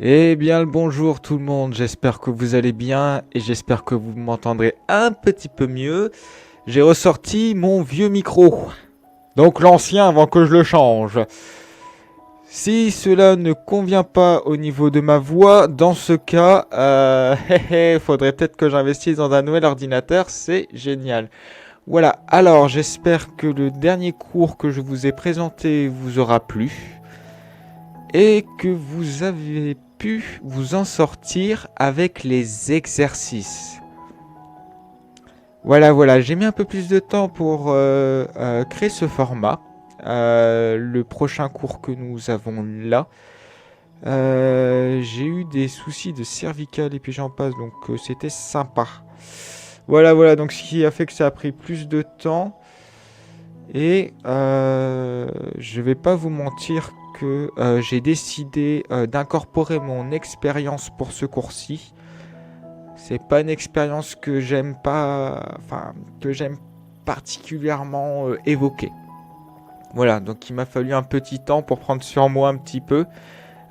Eh bien le bonjour tout le monde, j'espère que vous allez bien et j'espère que vous m'entendrez un petit peu mieux. J'ai ressorti mon vieux micro, donc l'ancien avant que je le change. Si cela ne convient pas au niveau de ma voix, dans ce cas, faudrait peut-être que j'investisse dans un nouvel ordinateur, c'est génial. Voilà, alors j'espère que le dernier cours que je vous ai présenté vous aura plu et que vous avez pu vous en sortir avec les exercices. Voilà, j'ai mis un peu plus de temps pour créer ce format. Le prochain cours que nous avons là, j'ai eu des soucis de cervicale et puis j'en passe, donc c'était sympa. Voilà, donc ce qui a fait que ça a pris plus de temps. Et je vais pas vous mentir que j'ai décidé d'incorporer mon expérience pour ce cours-ci. C'est pas une expérience que j'aime pas, enfin que j'aime particulièrement évoquer. Voilà, donc il m'a fallu un petit temps pour prendre sur moi un petit peu.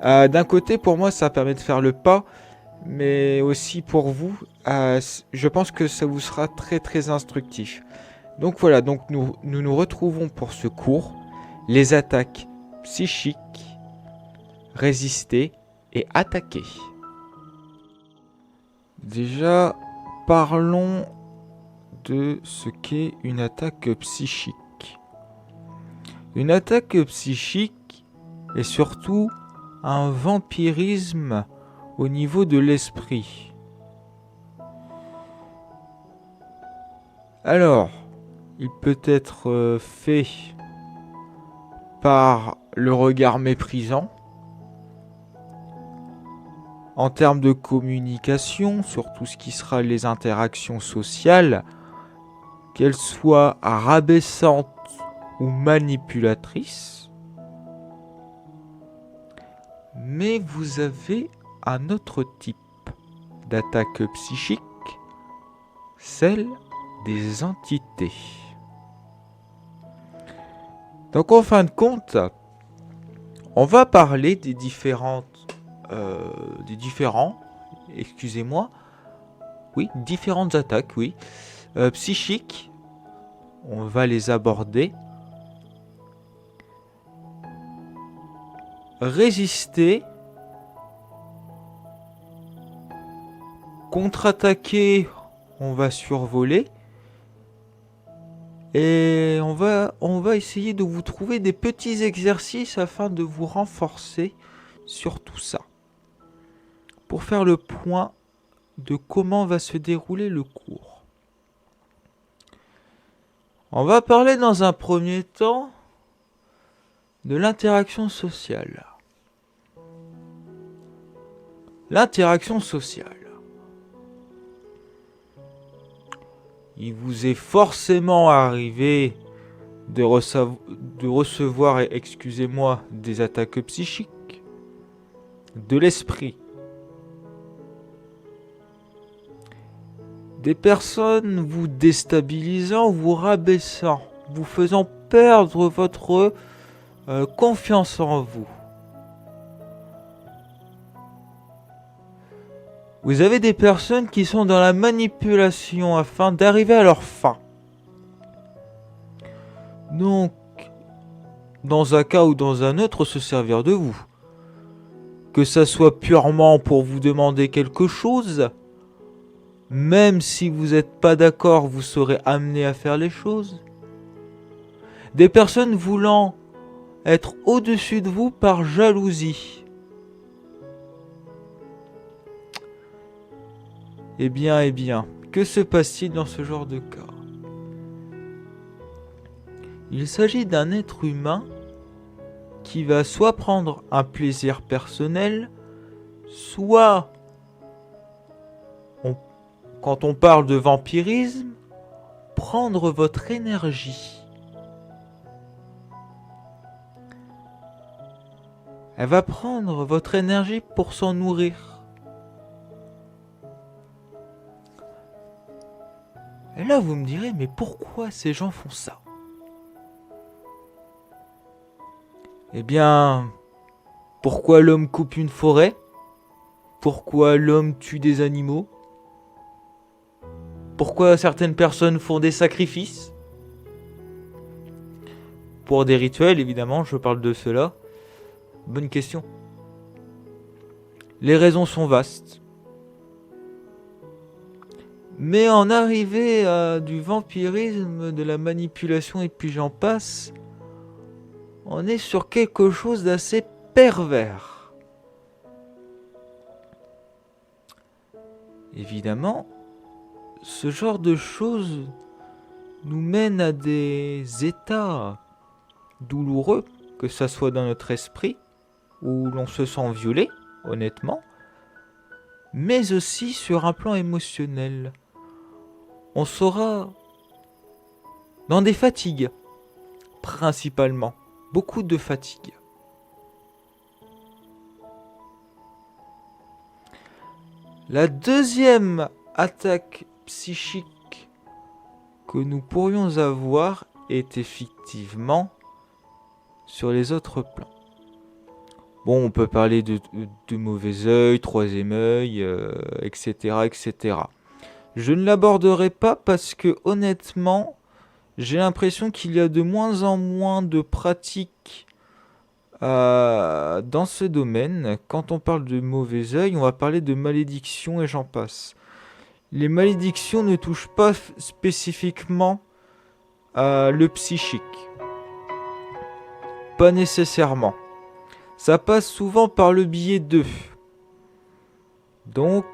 D'un côté, pour moi, ça permet de faire le pas, mais aussi pour vous, je pense que ça vous sera très instructif. Donc voilà, donc nous retrouvons pour ce cours les attaques psychiques, résister et attaquer. Déjà, parlons de ce qu'est une attaque psychique. Une attaque psychique est surtout un vampirisme au niveau de l'esprit. Alors, il peut être fait par le regard méprisant, en termes de communication, sur tout ce qui sera les interactions sociales, qu'elles soient rabaissantes ou manipulatrices. Mais vous avez un autre type d'attaque psychique, celle des entités. Donc en fin de compte, on va parler des différents, différentes attaques, psychiques. On va les aborder. Résister, contre-attaquer, on va survoler. Et on va essayer de vous trouver des petits exercices afin de vous renforcer sur tout ça. Pour faire le point de comment va se dérouler le cours. On va parler dans un premier temps de l'interaction sociale. L'interaction sociale. Il vous est forcément arrivé de recevoir, excusez-moi, des attaques psychiques, de l'esprit. Des personnes vous déstabilisant, vous rabaissant, vous faisant perdre votre confiance en vous. Vous avez des personnes qui sont dans la manipulation afin d'arriver à leur fin. Donc, dans un cas ou dans un autre, se servir de vous. Que ça soit purement pour vous demander quelque chose, même si vous n'êtes pas d'accord, vous serez amené à faire les choses. Des personnes voulant être au-dessus de vous par jalousie. Eh bien, que se passe-t-il dans ce genre de cas ? Il s'agit d'un être humain qui va soit prendre un plaisir personnel, soit, quand on parle de vampirisme, prendre votre énergie. Elle va prendre votre énergie pour s'en nourrir. Et là, vous me direz, mais pourquoi ces gens font ça ? Eh bien, pourquoi l'homme coupe une forêt ? Pourquoi l'homme tue des animaux? Pourquoi certaines personnes font des sacrifices? Pour des rituels, évidemment, je parle de cela. Bonne question. Les raisons sont vastes. Mais en arriver à du vampirisme, de la manipulation et puis j'en passe, on est sur quelque chose d'assez pervers. Évidemment, ce genre de choses nous mène à des états douloureux, que ça soit dans notre esprit, où l'on se sent violé, honnêtement, mais aussi sur un plan émotionnel. On sera dans des fatigues, principalement. Beaucoup de fatigue. La deuxième attaque psychique que nous pourrions avoir est effectivement sur les autres plans. Bon, on peut parler de mauvais œil, troisième œil, etc., etc. Je ne l'aborderai pas parce que honnêtement, j'ai l'impression qu'il y a de moins en moins de pratiques dans ce domaine. Quand on parle de mauvais œil, on va parler de malédiction et j'en passe. Les malédictions ne touchent pas spécifiquement le psychique. Pas nécessairement. Ça passe souvent par le biais d'eux. Donc,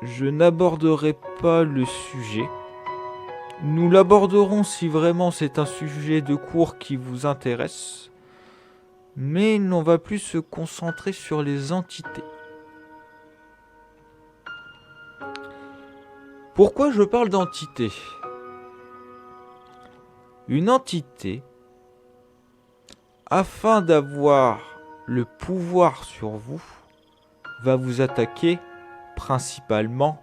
je n'aborderai pas le sujet. Nous l'aborderons si vraiment c'est un sujet de cours qui vous intéresse. Mais on va plus se concentrer sur les entités. Pourquoi je parle d'entité? Une entité, afin d'avoir le pouvoir sur vous, va vous attaquer principalement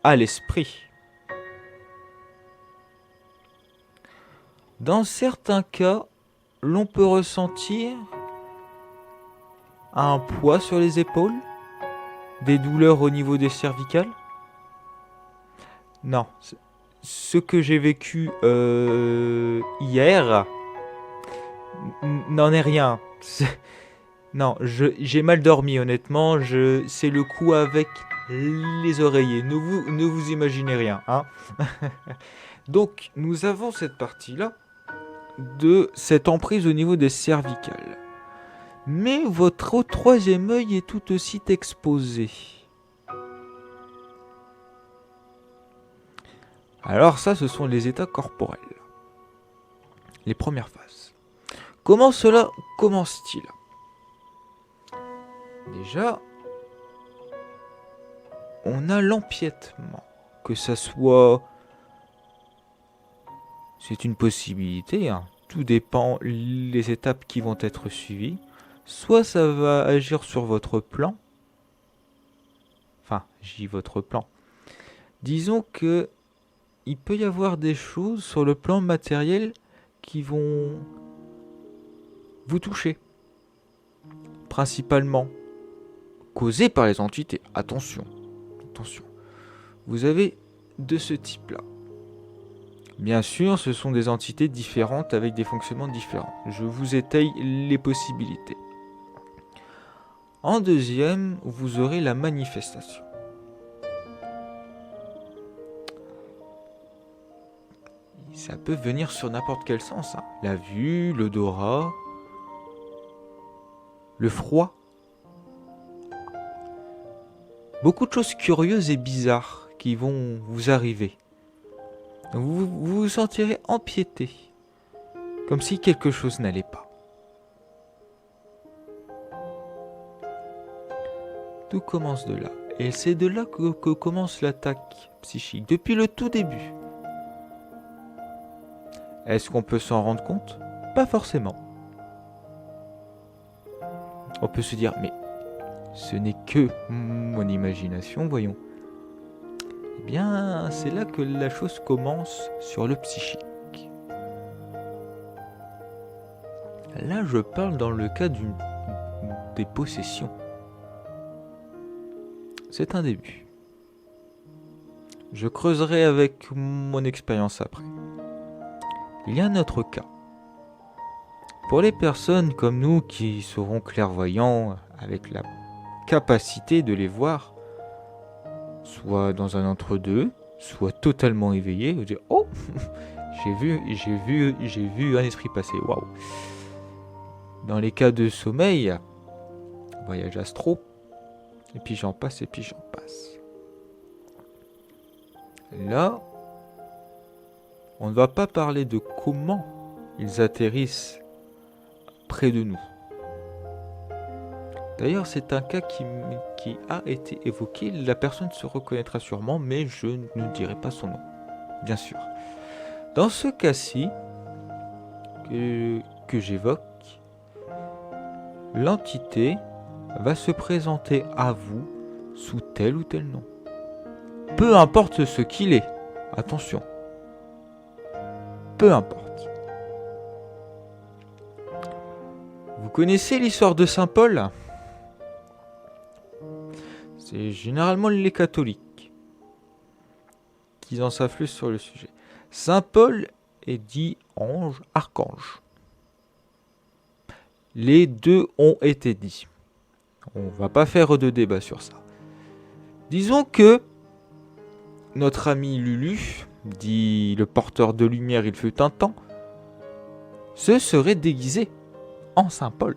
à l'esprit. Dans certains cas, l'on peut ressentir un poids sur les épaules, des douleurs au niveau des cervicales. Non, ce que j'ai vécu hier n'en est rien. Non, j'ai mal dormi honnêtement. C'est le coup avec les oreillers. Ne vous imaginez rien, hein. Donc, nous avons cette partie-là de cette emprise au niveau des cervicales. Mais votre troisième œil est tout aussi exposé. Alors ça, ce sont les états corporels. Les premières phases. Comment cela commence-t-il? Déjà, on a l'empiètement. Que ça soit... C'est une possibilité, hein. Tout dépend les étapes qui vont être suivies. Soit ça va agir sur votre plan. Enfin, j'ai votre plan. Disons que il peut y avoir des choses sur le plan matériel qui vont vous toucher. Principalement causées par les entités. Attention. Vous avez de ce type-là. Bien sûr, ce sont des entités différentes avec des fonctionnements différents. Je vous étaye les possibilités. En deuxième, vous aurez la manifestation. Ça peut venir sur n'importe quel sens, hein. La vue, l'odorat, le froid. Beaucoup de choses curieuses et bizarres qui vont vous arriver. Vous vous sentirez empiété, comme si quelque chose n'allait pas. Tout commence de là. Et c'est de là que commence l'attaque psychique, depuis le tout début. Est-ce qu'on peut s'en rendre compte? Pas forcément. On peut se dire, mais ce n'est que mon imagination, voyons. Eh bien, c'est là que la chose commence sur le psychique. Là, je parle dans le cas des possessions. c'est un début. Je creuserai avec mon expérience après. Il y a un autre cas. Pour les personnes comme nous qui seront clairvoyants avec la capacité de les voir, soit dans un entre-deux, soit totalement éveillés, vous dire oh, j'ai vu un esprit passer. Waouh. Dans les cas de sommeil, voyage astro, et puis j'en passe. Là, on ne va pas parler de comment ils atterrissent près de nous. D'ailleurs, c'est un cas qui a été évoqué. La personne se reconnaîtra sûrement, mais je ne dirai pas son nom, bien sûr. Dans ce cas-ci que j'évoque, l'entité va se présenter à vous sous tel ou tel nom. Peu importe ce qu'il est, attention. Peu importe. Vous connaissez l'histoire de Saint Paul ? C'est généralement les catholiques qui en savent plus sur le sujet. Saint Paul est dit ange, archange. Les deux ont été dits. On va pas faire de débat sur ça. Disons que notre ami Lulu, dit le porteur de lumière il fut un temps, se serait déguisé en Saint Paul.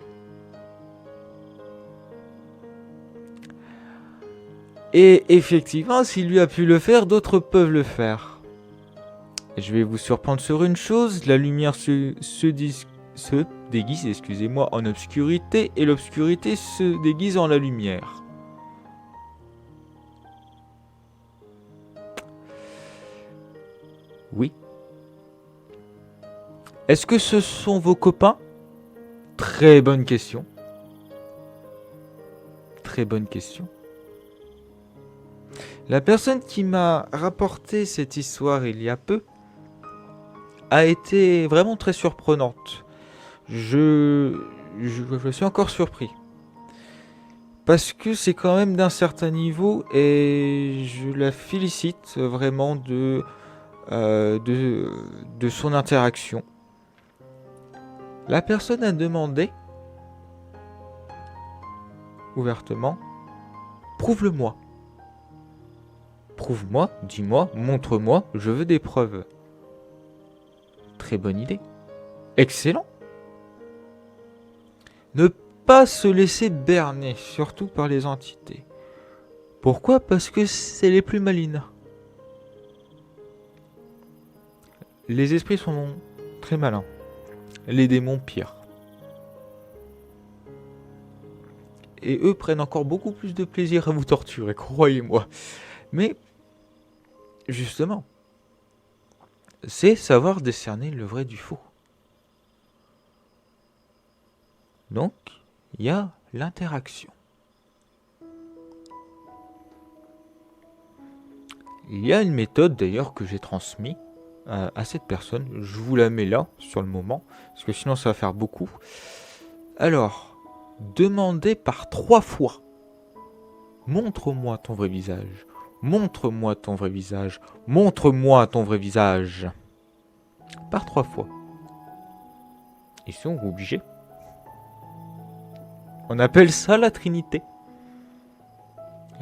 Et effectivement, s'il lui a pu le faire, d'autres peuvent le faire. Et je vais vous surprendre sur une chose, la lumière se déguise, excusez-moi, en obscurité, et l'obscurité se déguise en la lumière. Oui. Est-ce que ce sont vos copains ? Très bonne question. Très bonne question. La personne qui m'a rapporté cette histoire il y a peu a été vraiment très surprenante. Je suis encore surpris. Parce que c'est quand même d'un certain niveau et je la félicite vraiment de son interaction. La personne a demandé ouvertement, prouve-le-moi. Prouve-moi, dis-moi, montre-moi, je veux des preuves. Très bonne idée. Excellent. Ne pas se laisser berner, surtout par les entités. Pourquoi ? Parce que c'est les plus malines. Les esprits sont très malins. Les démons pires. Et eux prennent encore beaucoup plus de plaisir à vous torturer, croyez-moi. Mais, justement, c'est savoir décerner le vrai du faux. Donc, il y a l'interaction. Il y a une méthode d'ailleurs que j'ai transmise à cette personne. Je vous la mets là, sur le moment, parce que sinon ça va faire beaucoup. Alors, demandez par 3 fois. Montre-moi ton vrai visage. Montre-moi ton vrai visage. Montre-moi ton vrai visage. Par 3 fois. Ils sont obligés. On appelle ça la Trinité.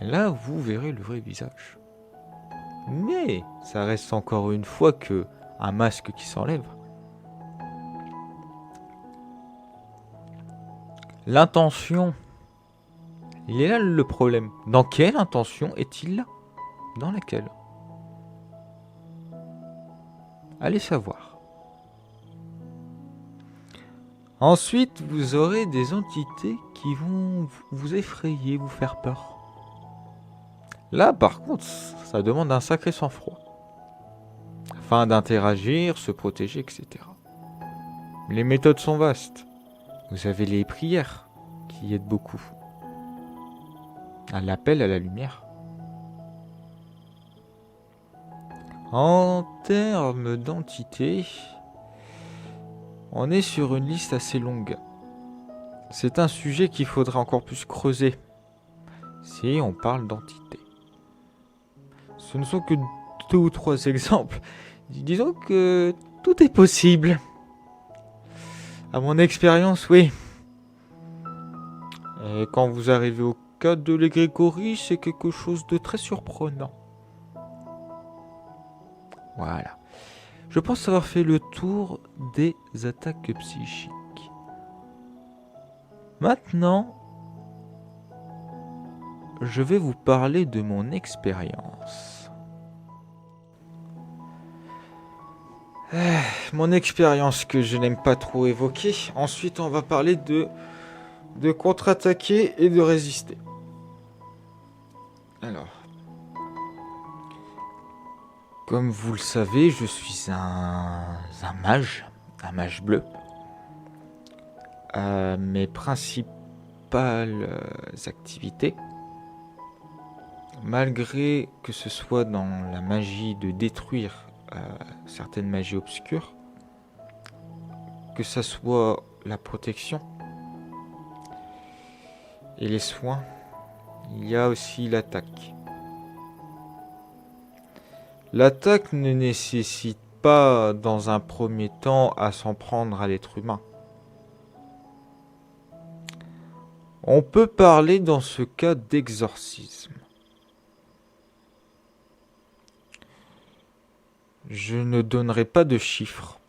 Et là, vous verrez le vrai visage. Mais ça reste encore une fois que un masque qui s'enlève. L'intention. Il est là le problème. Dans quelle intention est-il là ? Dans laquelle ? Allez savoir. Ensuite, vous aurez des entités qui vont vous effrayer, vous faire peur. Là, par contre, ça demande un sacré sang-froid. Afin d'interagir, se protéger, etc. Les méthodes sont vastes. Vous avez les prières, qui aident beaucoup. À l'appel à la lumière. En termes d'entités, on est sur une liste assez longue. C'est un sujet qu'il faudra encore plus creuser. si on parle d'entité. Ce ne sont que 2 ou 3 exemples. Disons que tout est possible. À mon expérience, oui. Et quand vous arrivez au cas de l'égrégorie, c'est quelque chose de très surprenant. Voilà. Je pense avoir fait le tour des attaques psychiques. Maintenant, je vais vous parler de mon expérience. Mon expérience que je n'aime pas trop évoquer. Ensuite, on va parler de contre-attaquer et de résister. Alors, comme vous le savez, je suis un mage bleu. Mes principales activités, malgré que ce soit dans la magie de détruire certaines magies obscures, que ça soit la protection et les soins, il y a aussi l'attaque. L'attaque ne nécessite pas dans un premier temps à s'en prendre à l'être humain. On peut parler dans ce cas d'exorcisme. Je ne donnerai pas de chiffres,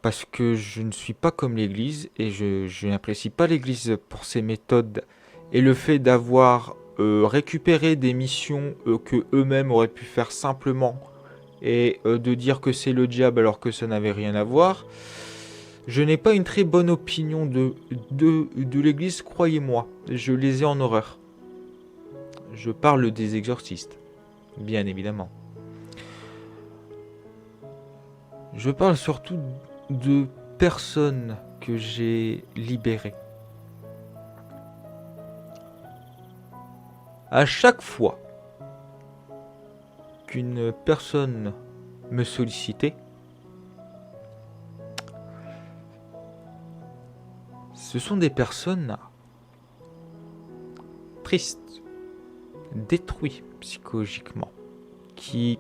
parce que je ne suis pas comme l'Église, et je n'apprécie pas l'Église pour ses méthodes, et le fait d'avoir récupéré des missions que eux-mêmes auraient pu faire simplement, et de dire que c'est le diable alors que ça n'avait rien à voir. Je n'ai pas une très bonne opinion de l'Église, croyez-moi, je les ai en horreur. Je parle des exorcistes, bien évidemment. Je parle surtout de personnes que j'ai libérées. À chaque fois qu'une personne me sollicitait, ce sont des personnes tristes, détruites psychologiquement, qui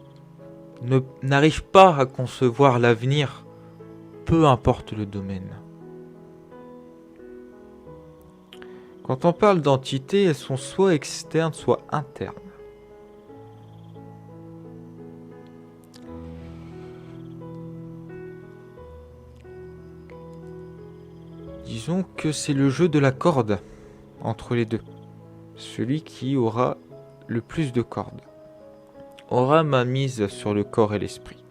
n'arrivent pas à concevoir l'avenir, peu importe le domaine. Quand on parle d'entités, elles sont soit externes, soit internes. Disons que c'est le jeu de la corde entre les deux. Celui qui aura le plus de cordes aura ma mise sur le corps et l'esprit.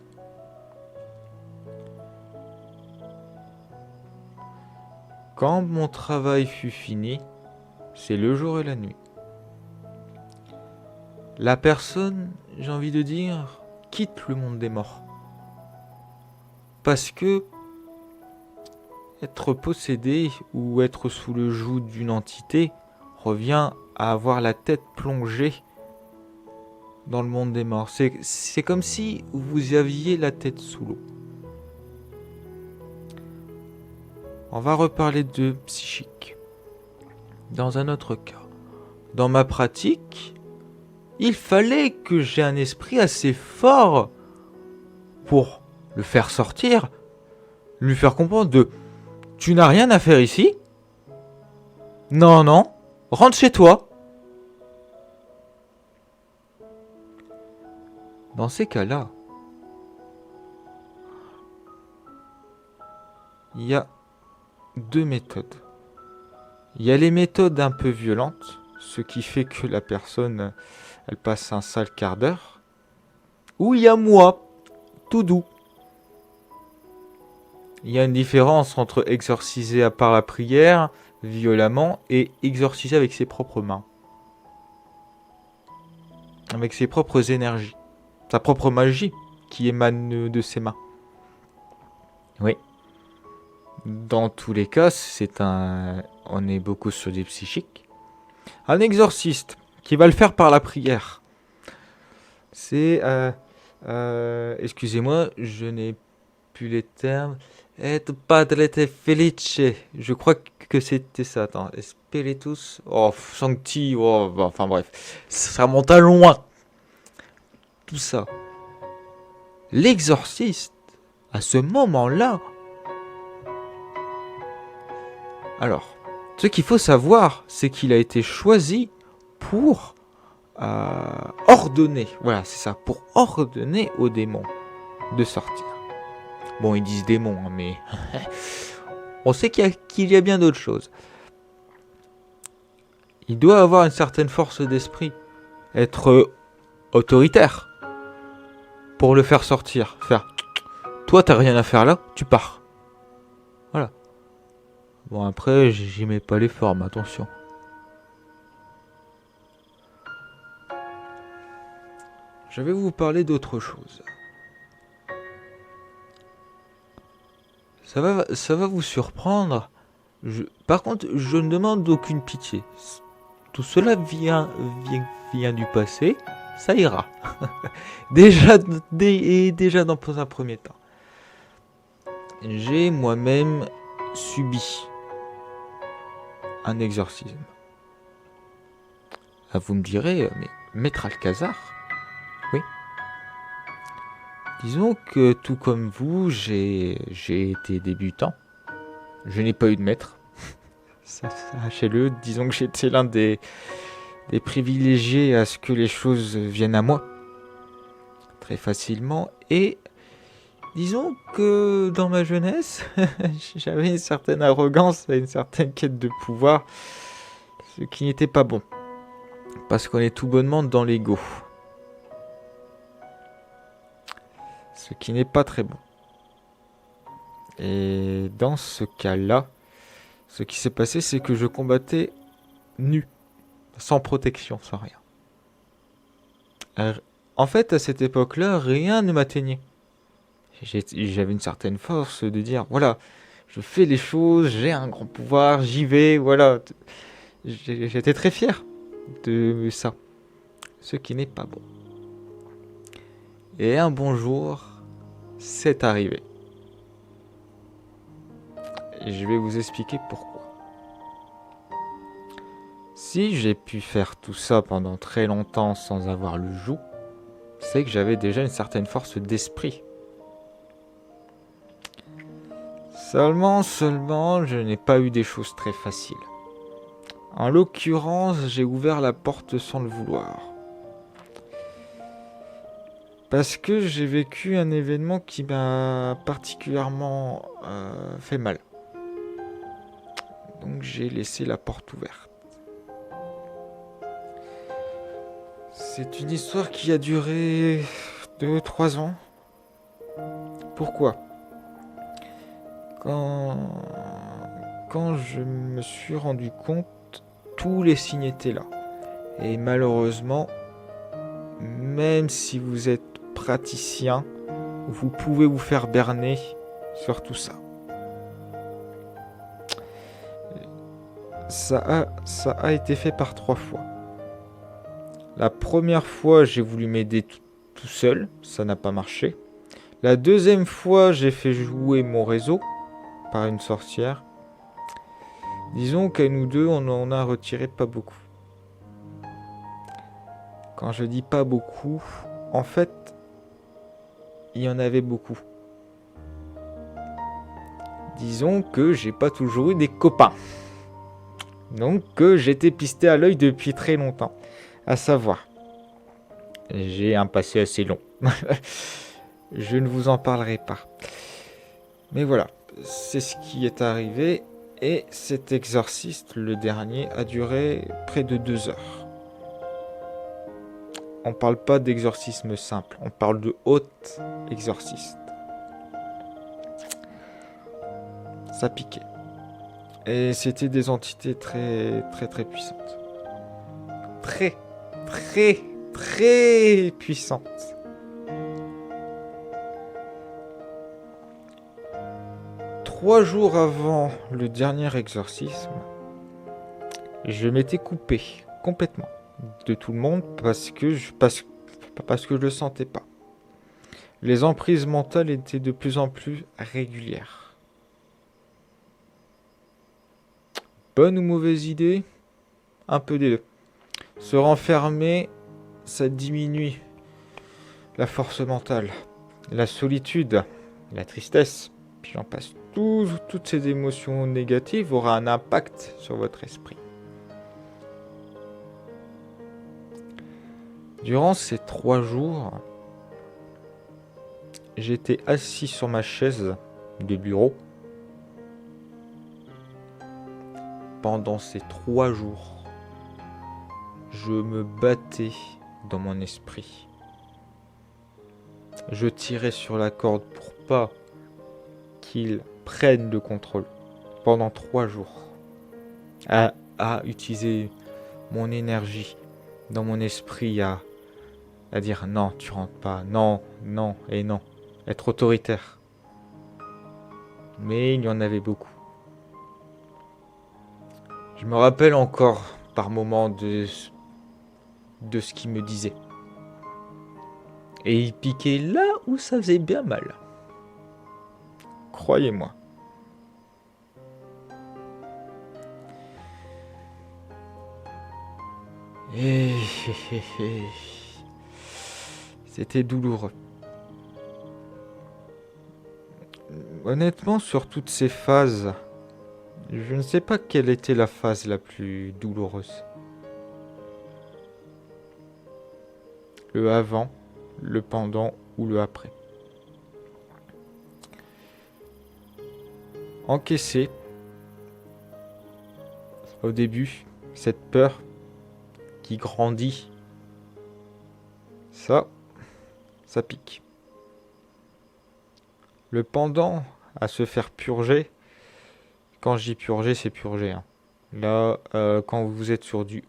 Quand mon travail fut fini, c'est le jour et la nuit. La personne, j'ai envie de dire, quitte le monde des morts. Parce que être possédé ou être sous le joug d'une entité revient à avoir la tête plongée dans le monde des morts. C'est comme si vous aviez la tête sous l'eau. On va reparler de psychique. Dans un autre cas. Dans ma pratique, il fallait que j'ai un esprit assez fort pour le faire sortir, lui faire comprendre de « Tu n'as rien à faire ici ? Non, non, rentre chez toi !» Dans ces cas-là, il y a 2 méthodes. Il y a les méthodes un peu violentes, ce qui fait que la personne, elle passe un sale quart d'heure. Ou il y a moi, tout doux. Il y a une différence entre exorciser à part la prière, violemment, et exorciser avec ses propres mains. Avec ses propres énergies. Sa propre magie qui émane de ses mains. Oui. Dans tous les cas, on est beaucoup sur des psychiques. Un exorciste qui va le faire par la prière. C'est... excusez-moi, je n'ai plus les termes. Et padre te felice. Je crois que c'était ça. Attends, Spiritus. Oh, Sancti. Oh, bah, enfin bref. Ça remonte à loin. Tout ça. L'exorciste, à ce moment-là. Alors, ce qu'il faut savoir, c'est qu'il a été choisi pour ordonner. Voilà, c'est ça. Pour ordonner aux démons de sortir. Bon, ils disent démons, hein, mais on sait qu'il y a bien d'autres choses. Il doit avoir une certaine force d'esprit, être autoritaire pour le faire sortir. Faire, toi t'as rien à faire là, tu pars. Voilà. Bon après, j'y mets pas les formes, attention. Je vais vous parler d'autre chose. Ça va vous surprendre. Par contre, je ne demande aucune pitié. Tout cela vient du passé, ça ira. déjà dans un premier temps. J'ai moi-même subi un exorcisme. Ah, vous me direz, mais Maître Alcazar? Oui. Disons que tout comme vous, j'ai été débutant. Je n'ai pas eu de maître. Sachez-le, disons que j'étais l'un des privilégiés à ce que les choses viennent à moi très facilement. Et disons que dans ma jeunesse, j'avais une certaine arrogance et une certaine quête de pouvoir, ce qui n'était pas bon. Parce qu'on est tout bonnement dans l'ego. Ce qui n'est pas très bon. Et dans ce cas-là, ce qui s'est passé, c'est que je combattais nu, sans protection, sans rien. En fait, à cette époque-là, rien ne m'atteignait. J'avais une certaine force de dire, voilà, je fais les choses, j'ai un grand pouvoir, j'y vais, voilà. J'étais très fier de ça, ce qui n'est pas bon. Et un bon jour, c'est arrivé. Et je vais vous expliquer pourquoi. Si j'ai pu faire tout ça pendant très longtemps sans avoir le joug, c'est que j'avais déjà une certaine force d'esprit. Seulement, je n'ai pas eu des choses très faciles. En l'occurrence, j'ai ouvert la porte sans le vouloir. Parce que j'ai vécu un événement qui m'a particulièrement fait mal. Donc j'ai laissé la porte ouverte. C'est une histoire qui a duré 2-3 ans. Pourquoi ? Quand je me suis rendu compte, tous les signes étaient là. Et malheureusement, même si vous êtes praticien, vous pouvez vous faire berner sur tout ça. Ça a été fait par 3 fois. La première fois, j'ai voulu m'aider tout seul, ça n'a pas marché. La deuxième fois, j'ai fait jouer mon réseau par une sorcière. Disons qu'à nous deux, on en a retiré pas beaucoup. Quand je dis pas beaucoup, en fait, il y en avait beaucoup. Disons que j'ai pas toujours eu des copains. Donc j'étais pisté à l'œil depuis très longtemps. À savoir, j'ai un passé assez long. Je ne vous en parlerai pas. Mais voilà, c'est ce qui est arrivé. Et cet exorciste, le dernier, a duré près de 2 heures. On parle pas d'exorcisme simple, on parle de haut exorciste. Ça piquait. Et c'était des entités très très très puissantes. Très très très puissantes. Trois jours avant le dernier exorcisme, je m'étais coupé complètement de tout le monde parce que je le sentais pas. Les emprises mentales étaient de plus en plus régulières. bonne ou mauvaise idée? Un peu des deux. Se renfermer, ça diminue la force mentale, la solitude, la tristesse, puis j'en passe. Toutes ces émotions négatives auront un impact sur votre esprit. Durant ces 3 jours, j'étais assis sur ma chaise de bureau. Pendant ces 3 jours, je me battais dans mon esprit. Je tirais sur la corde pour pas qu'il prenne le contrôle. Pendant 3 jours. À utiliser mon énergie dans mon esprit à dire non, tu rentres pas, non, non et non. Être autoritaire. Mais il y en avait beaucoup. Je me rappelle encore par moments de ce qu'il me disait. Et il piquait là où ça faisait bien mal. Croyez-moi. Et c'était douloureux. Honnêtement, sur toutes ces phases, je ne sais pas quelle était la phase la plus douloureuse. Le avant, le pendant ou le après. Encaisser, au début, cette peur qui grandit, ça pique. Le pendant à se faire purger, quand je dis purger, c'est purger. Hein. Là, quand vous êtes sur du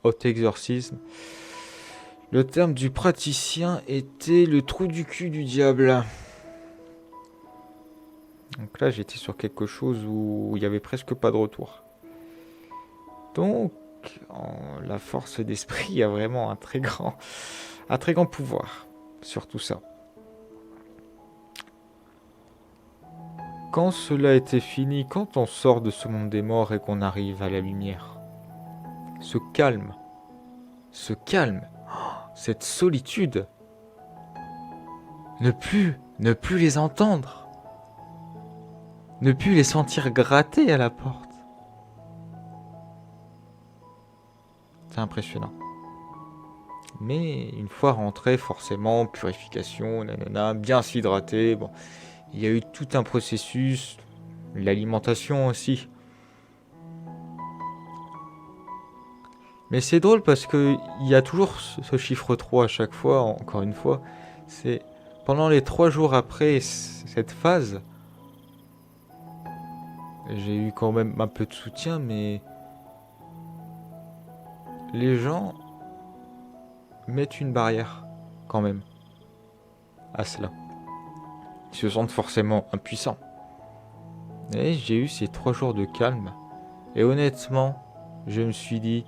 haut exorcisme, le terme du praticien était le trou du cul du diable. Donc là, j'étais sur quelque chose où il n'y avait presque pas de retour. Donc, la force d'esprit a vraiment un très grand pouvoir sur tout ça. Quand cela était fini, quand on sort de ce monde des morts et qu'on arrive à la lumière, ce calme, cette solitude, ne plus les entendre, ne plus les sentir gratter à la porte. C'est impressionnant. Mais une fois rentré, forcément, purification, nanana, bien s'hydrater, bon... Il y a eu tout un processus, l'alimentation aussi. Mais c'est drôle parce qu'il y a toujours ce chiffre 3 à chaque fois, encore une fois. C'est pendant les 3 jours après cette phase, j'ai eu quand même un peu de soutien, mais les gens mettent une barrière quand même à cela. Ils se sentent forcément impuissants. Et j'ai eu ces 3 jours de calme. Et honnêtement, je me suis dit,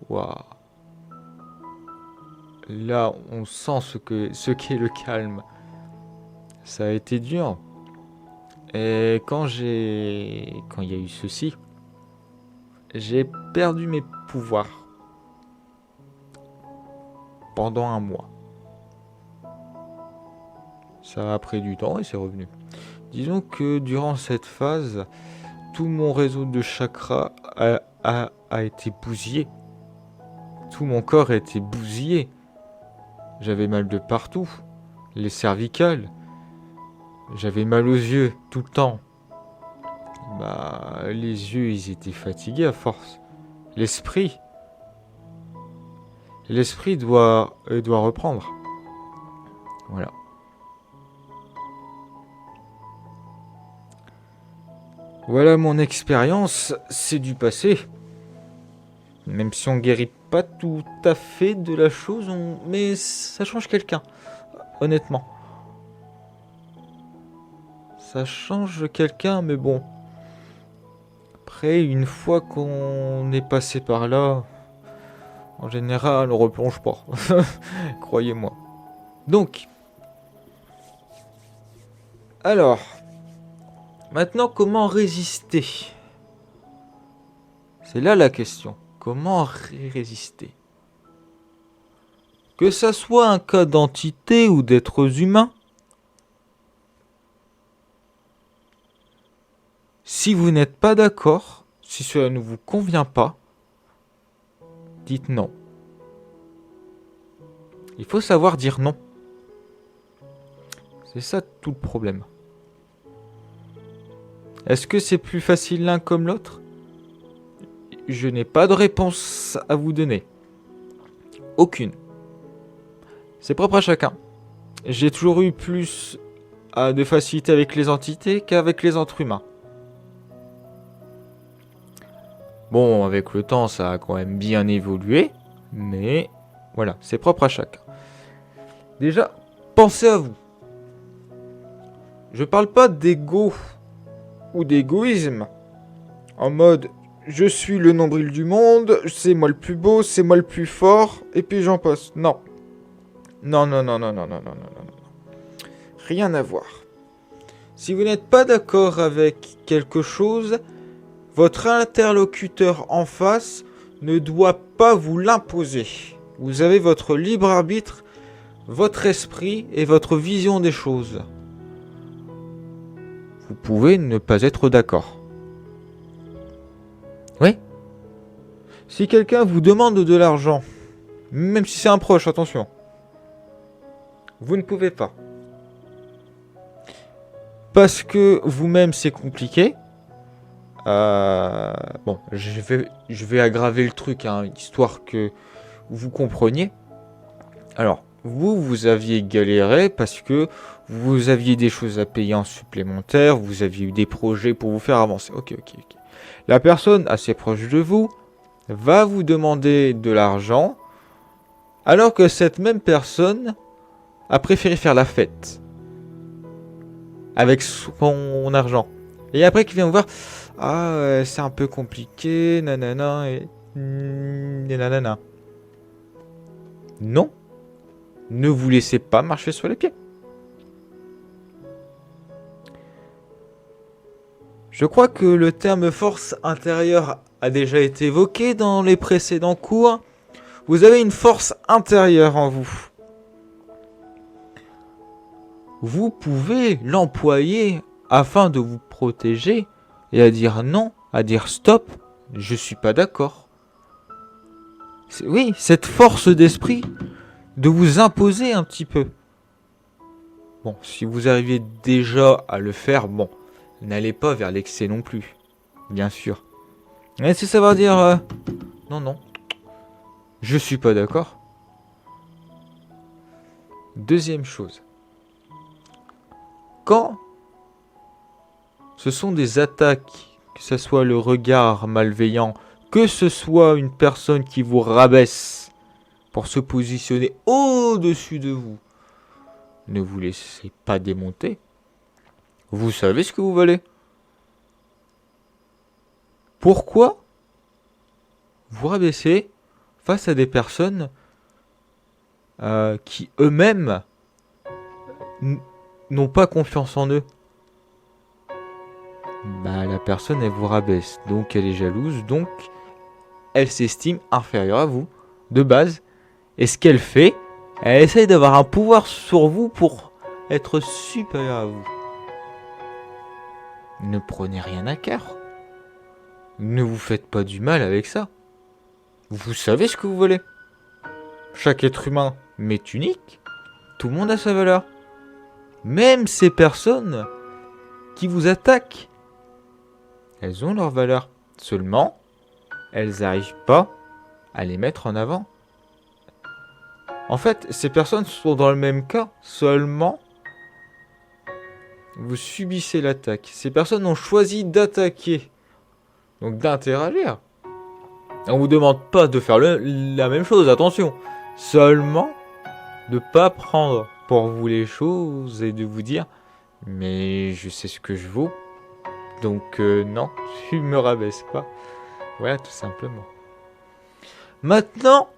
waouh. Là, on sent ce qu'est le calme. Ça a été dur. Et quand il y a eu ceci, j'ai perdu mes pouvoirs pendant 1 mois. Ça a pris du temps et c'est revenu. Disons que durant cette phase, tout mon réseau de chakras a été bousillé. Tout mon corps a été bousillé. J'avais mal de partout. Les cervicales. J'avais mal aux yeux tout le temps. Les yeux, ils étaient fatigués à force. L'esprit doit reprendre. Voilà. Voilà mon expérience, c'est du passé. Même si on guérit pas tout à fait de la chose, mais ça change quelqu'un, honnêtement. Ça change quelqu'un, mais bon. Après, une fois qu'on est passé par là, en général, on replonge pas. Croyez-moi. Donc, alors, maintenant, comment résister C'est là la question. Comment résister? Que ça soit un cas d'entité ou d'êtres humains, si vous n'êtes pas d'accord, si cela ne vous convient pas, dites non. Il faut savoir dire non. C'est ça tout le problème. Est-ce que c'est plus facile l'un comme l'autre? Je n'ai pas de réponse à vous donner. Aucune. C'est propre à chacun. J'ai toujours eu plus de facilité avec les entités qu'avec les êtres humains. Bon, avec le temps, ça a quand même bien évolué, mais voilà, c'est propre à chacun. Déjà, pensez à vous. Je parle pas d'ego ou d'égoïsme, en mode je suis le nombril du monde, c'est moi le plus beau, c'est moi le plus fort, et puis j'en passe. Non. Non. Rien à voir. Si vous n'êtes pas d'accord avec quelque chose, votre interlocuteur en face ne doit pas vous l'imposer. Vous avez votre libre arbitre, votre esprit et votre vision des choses. Vous pouvez ne pas être d'accord. Oui. Si quelqu'un vous demande de l'argent, même si c'est un proche, attention, vous ne pouvez pas. Parce que vous-même c'est compliqué. Bon, je vais aggraver le truc, hein, histoire que vous compreniez. Alors, vous aviez galéré parce que vous aviez des choses à payer en supplémentaire, vous aviez eu des projets pour vous faire avancer. Ok. La personne assez proche de vous va vous demander de l'argent, alors que cette même personne a préféré faire la fête avec son argent. Et après qu'il vient vous voir, c'est un peu compliqué, nanana, et nanana. Non, ne vous laissez pas marcher sur les pieds. Je crois que le terme force intérieure a déjà été évoqué dans les précédents cours. Vous avez une force intérieure en vous. Vous pouvez l'employer afin de vous protéger et à dire non, à dire stop, je suis pas d'accord. Oui, cette force d'esprit de vous imposer un petit peu. Bon, si vous arrivez déjà à le faire, bon, n'allez pas vers l'excès non plus, bien sûr. Mais si ça va dire non, je suis pas d'accord. Deuxième chose. Quand ce sont des attaques, que ce soit le regard malveillant, que ce soit une personne qui vous rabaisse pour se positionner au-dessus de vous, ne vous laissez pas démonter. Vous savez ce que vous valez. Pourquoi vous rabaisser face à des personnes qui eux-mêmes n'ont pas confiance en eux? La personne, elle vous rabaisse, donc elle est jalouse, donc elle s'estime inférieure à vous, de base. Et ce qu'elle fait, elle essaye d'avoir un pouvoir sur vous pour être supérieure à vous. Ne prenez rien à cœur. Ne vous faites pas du mal avec ça. Vous savez ce que vous voulez. Chaque être humain m'est unique. Tout le monde a sa valeur. Même ces personnes qui vous attaquent, elles ont leur valeur. Seulement, elles n'arrivent pas à les mettre en avant. En fait, ces personnes sont dans le même cas. Seulement, vous subissez l'attaque. Ces personnes ont choisi d'attaquer. Donc d'interagir. On vous demande pas de faire la même chose, attention. Seulement, de ne pas prendre pour vous les choses et de vous dire mais je sais ce que je vaux. Donc non, tu me rabaisse pas. Voilà, tout simplement. Maintenant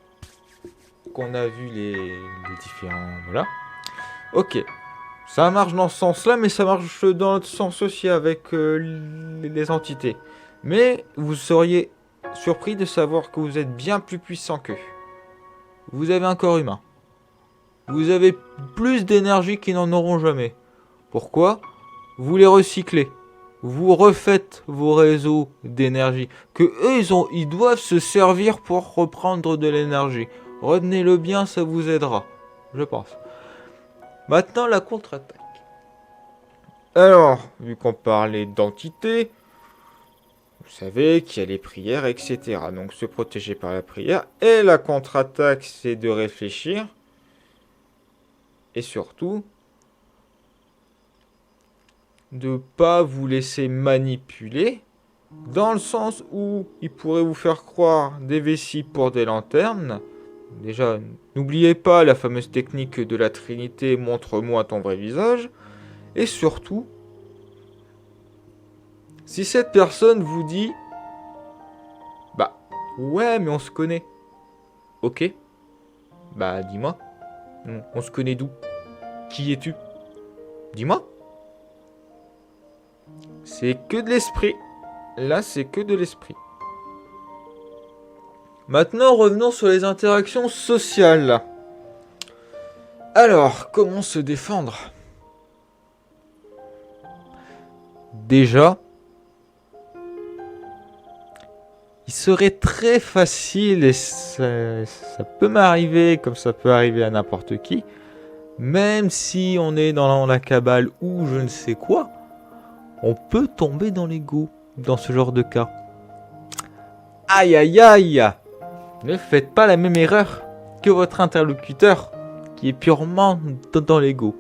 qu'on a vu les différents... Voilà. Ok. Ça marche dans ce sens-là, mais ça marche dans l'autre sens aussi avec les entités. Mais vous seriez surpris de savoir que vous êtes bien plus puissant qu'eux. Vous avez un corps humain. Vous avez plus d'énergie qu'ils n'en auront jamais. Pourquoi? Vous les recyclez. Vous refaites vos réseaux d'énergie. Que eux, ils doivent se servir pour reprendre de l'énergie. Retenez-le bien, ça vous aidera. Je pense. Maintenant, la contre-attaque. Alors, vu qu'on parlait d'entité, vous savez qu'il y a les prières, etc. Donc, se protéger par la prière. Et la contre-attaque, c'est de réfléchir. Et surtout, de ne pas vous laisser manipuler, dans le sens où il pourrait vous faire croire des vessies pour des lanternes. Déjà, n'oubliez pas la fameuse technique de la Trinité, montre-moi ton vrai visage. Et surtout, si cette personne vous dit, bah, ouais, mais on se connaît. Ok, bah, dis-moi, on se connaît d'où? Qui es-tu? Dis-moi. C'est que de l'esprit. Là, c'est que de l'esprit. Maintenant, revenons sur les interactions sociales. Alors, comment se défendre? Déjà, il serait très facile, et ça peut m'arriver, comme ça peut arriver à n'importe qui, même si on est dans la cabale ou je ne sais quoi, on peut tomber dans l'ego dans ce genre de cas. Aïe aïe aïe! Ne faites pas la même erreur que votre interlocuteur qui est purement dans l'ego.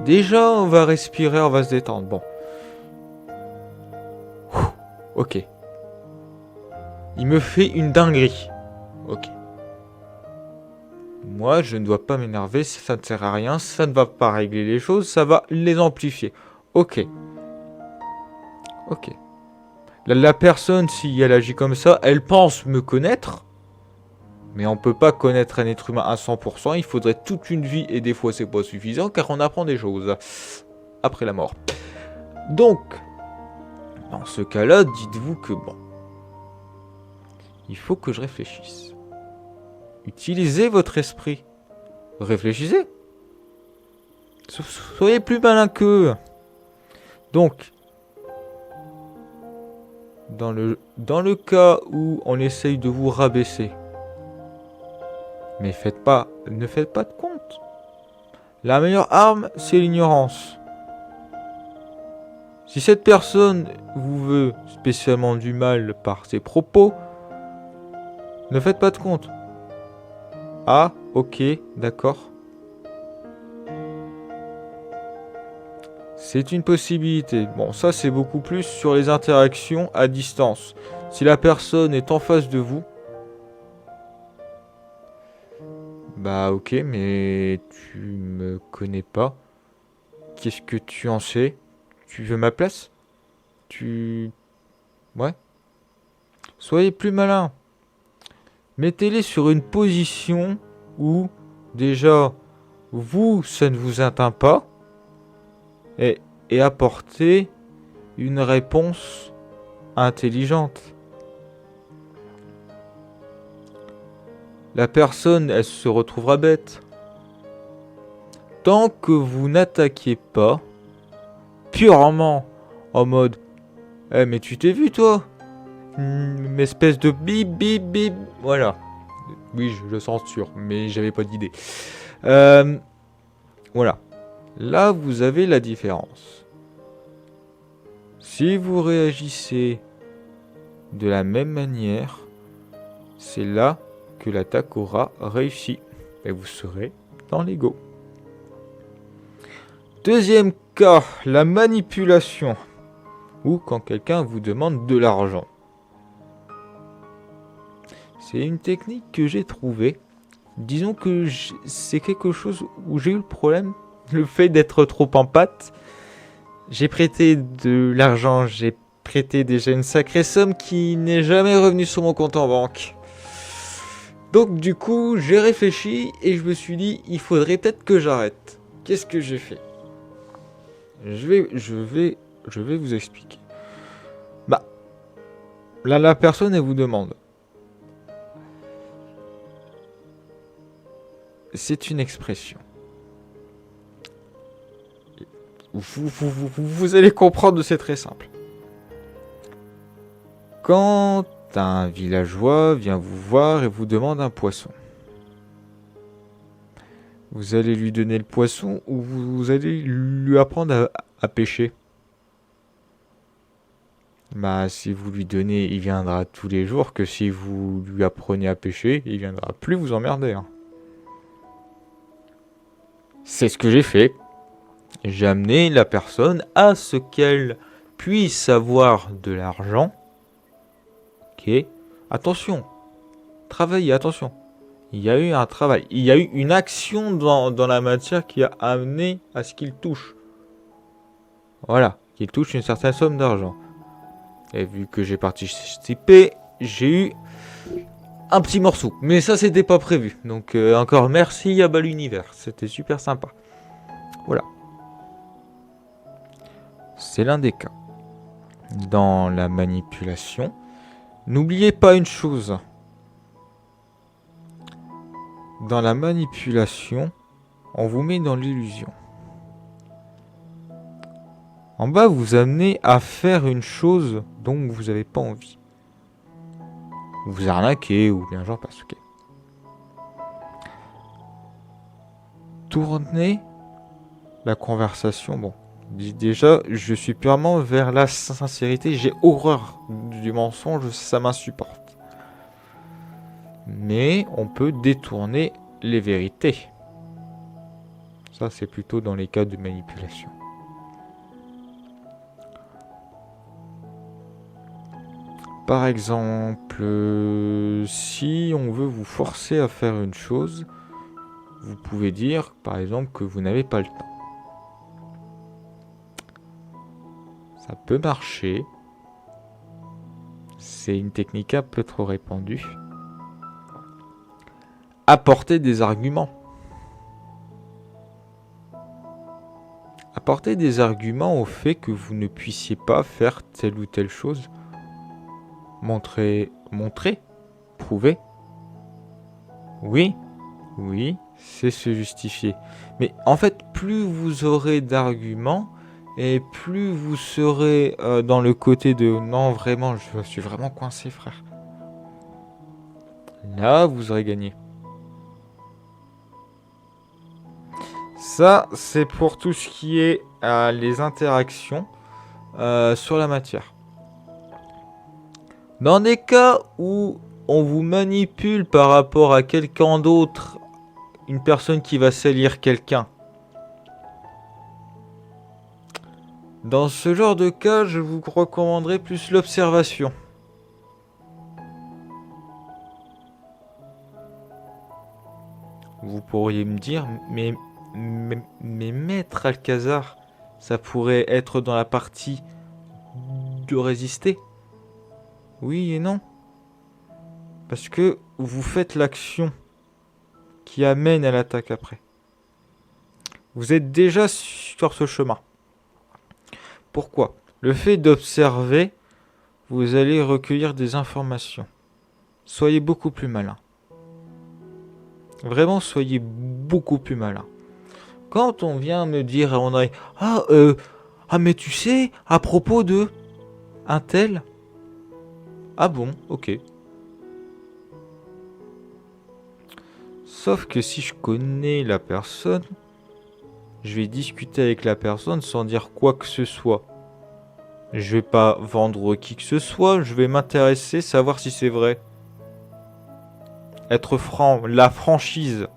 Déjà, on va respirer, on va se détendre. Bon. Ok. Il me fait une dinguerie. Ok. Moi, je ne dois pas m'énerver, ça ne sert à rien, ça ne va pas régler les choses, ça va les amplifier. Ok. Ok. La personne, si elle agit comme ça, elle pense me connaître. Mais on ne peut pas connaître un être humain à 100%. Il faudrait toute une vie et des fois c'est pas suffisant car on apprend des choses après la mort. Donc, dans ce cas-là, dites-vous que bon, il faut que je réfléchisse. Utilisez votre esprit. Réfléchissez. Soyez plus malin qu'eux. Donc, dans le cas où on essaye de vous rabaisser, mais ne faites pas de compte. La meilleure arme, c'est l'ignorance. Si cette personne vous veut spécialement du mal par ses propos, ne faites pas de compte. Ah, ok, d'accord. C'est une possibilité. Bon, ça c'est beaucoup plus sur les interactions à distance. Si la personne est en face de vous, bah ok, mais tu me connais pas. Qu'est-ce que tu en sais? Tu veux ma place? Ouais? Soyez plus malin. Mettez-les sur une position où, déjà, vous, ça ne vous atteint pas. Et apportez une réponse intelligente. La personne, elle se retrouvera bête. Tant que vous n'attaquez pas, purement en mode « Eh mais tu t'es vu toi ?» Une espèce de bip bip bip. Voilà. Oui, je le censure, mais j'avais pas d'idée. Voilà. Là, vous avez la différence. Si vous réagissez de la même manière, c'est là que l'attaque aura réussi. Et vous serez dans l'ego. Deuxième cas, la manipulation. Ou quand quelqu'un vous demande de l'argent. C'est une technique que j'ai trouvée. Disons que c'est quelque chose où j'ai eu le problème. Le fait d'être trop en pâte. J'ai prêté de l'argent. J'ai prêté déjà une sacrée somme qui n'est jamais revenue sur mon compte en banque. Donc du coup, j'ai réfléchi et je me suis dit, il faudrait peut-être que j'arrête. Qu'est-ce que j'ai fait ? Je vais vous expliquer. Bah, Là, la personne, elle vous demande. C'est une expression. Vous allez comprendre, c'est très simple. Quand un villageois vient vous voir et vous demande un poisson, vous allez lui donner le poisson ou vous allez lui apprendre à pêcher? Bah, si vous lui donnez, il viendra tous les jours, que si vous lui apprenez à pêcher, il viendra plus vous emmerder, hein. C'est ce que j'ai fait. J'ai amené la personne à ce qu'elle puisse avoir de l'argent. Ok. Attention. Travailler, attention. Il y a eu un travail. Il y a eu une action dans la matière qui a amené à ce qu'il touche. Voilà. Qu'il touche une certaine somme d'argent. Et vu que j'ai participé, j'ai eu un petit morceau. Mais ça, c'était pas prévu. Donc, encore merci à l'univers. C'était super sympa. Voilà. C'est l'un des cas. Dans la manipulation, n'oubliez pas une chose. Dans la manipulation, on vous met dans l'illusion. En bas, vous amenez à faire une chose dont vous n'avez pas envie. Vous arnaquez ou bien genre parce que. Tournez la conversation. Bon, déjà, je suis purement vers la sincérité. J'ai horreur du mensonge, ça m'insupporte. Mais on peut détourner les vérités. Ça, c'est plutôt dans les cas de manipulation. Par exemple, si on veut vous forcer à faire une chose, vous pouvez dire, par exemple, que vous n'avez pas le temps. Ça peut marcher. C'est une technique un peu trop répandue. Apporter des arguments. Apporter des arguments au fait que vous ne puissiez pas faire telle ou telle chose. Montrer, prouver. Oui, c'est se justifier. Mais en fait, plus vous aurez d'arguments, et plus vous serez dans le côté de non, vraiment, je suis vraiment coincé, frère. Là, vous aurez gagné. Ça, c'est pour tout ce qui est les interactions sur la matière. Dans des cas où on vous manipule par rapport à quelqu'un d'autre, une personne qui va salir quelqu'un, dans ce genre de cas, je vous recommanderais plus l'observation. Vous pourriez me dire, mais maître Alcazar, ça pourrait être dans la partie de résister. Oui et non. Parce que vous faites l'action qui amène à l'attaque après. Vous êtes déjà sur ce chemin. Pourquoi ? Le fait d'observer, vous allez recueillir des informations. Soyez beaucoup plus malin. Vraiment, soyez beaucoup plus malin. Quand on vient me dire à mon oreille, mais tu sais, à propos de un tel. Ah bon, ok. Sauf que si je connais la personne, je vais discuter avec la personne sans dire quoi que ce soit. Je vais pas vendre qui que ce soit, je vais m'intéresser, savoir si c'est vrai. Être franc, la franchise.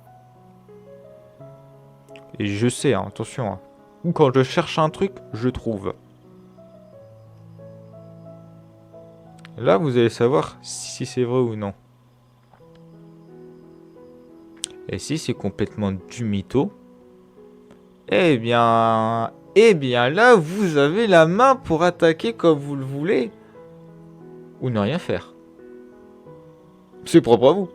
Et je sais, hein, attention. Hein. Quand je cherche un truc, je trouve. Là, vous allez savoir si c'est vrai ou non. Et si c'est complètement du mytho, eh bien là, vous avez la main pour attaquer comme vous le voulez. Ou ne rien faire. C'est propre à vous.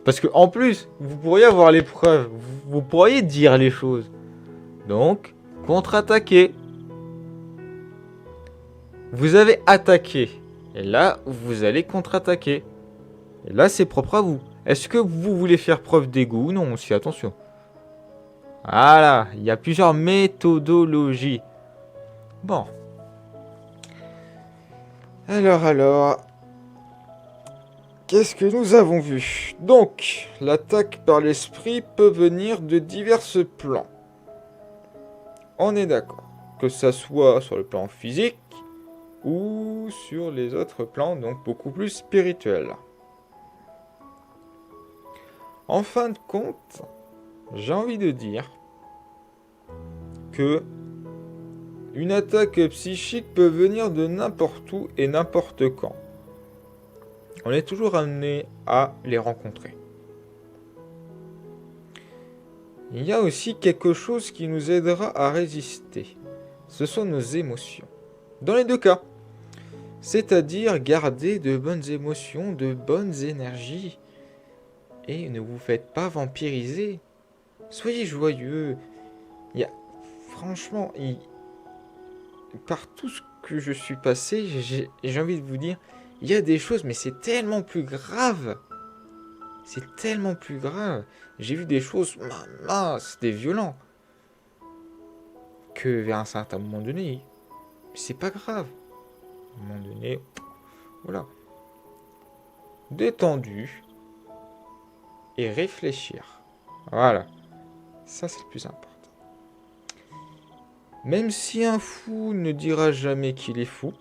Parce que en plus, vous pourriez avoir les preuves. Vous pourriez dire les choses. Donc, contre-attaquer. Vous avez attaqué. Et là, vous allez contre-attaquer. Et là, c'est propre à vous. Est-ce que vous voulez faire preuve d'égout? Non, aussi, attention. Voilà, il y a plusieurs méthodologies. Bon. Alors... Qu'est-ce que nous avons vu? Donc, l'attaque par l'esprit peut venir de divers plans. On est d'accord. Que ça soit sur le plan physique ou sur les autres plans, donc beaucoup plus spirituels. En fin de compte, j'ai envie de dire que une attaque psychique peut venir de n'importe où et n'importe quand. On est toujours amené à les rencontrer. Il y a aussi quelque chose qui nous aidera à résister. Ce sont nos émotions. Dans les deux cas. C'est-à-dire garder de bonnes émotions, de bonnes énergies. Et ne vous faites pas vampiriser. Soyez joyeux. Franchement, par tout ce que je suis passé, j'ai envie de vous dire, il y a des choses, mais c'est tellement plus grave. C'est tellement plus grave. J'ai vu des choses, c'était violent. Que vers un certain moment donné, c'est pas grave. À un moment donné, voilà. Détendu et réfléchir. Voilà. Ça, c'est le plus important. Même si un fou ne dira jamais qu'il est fou,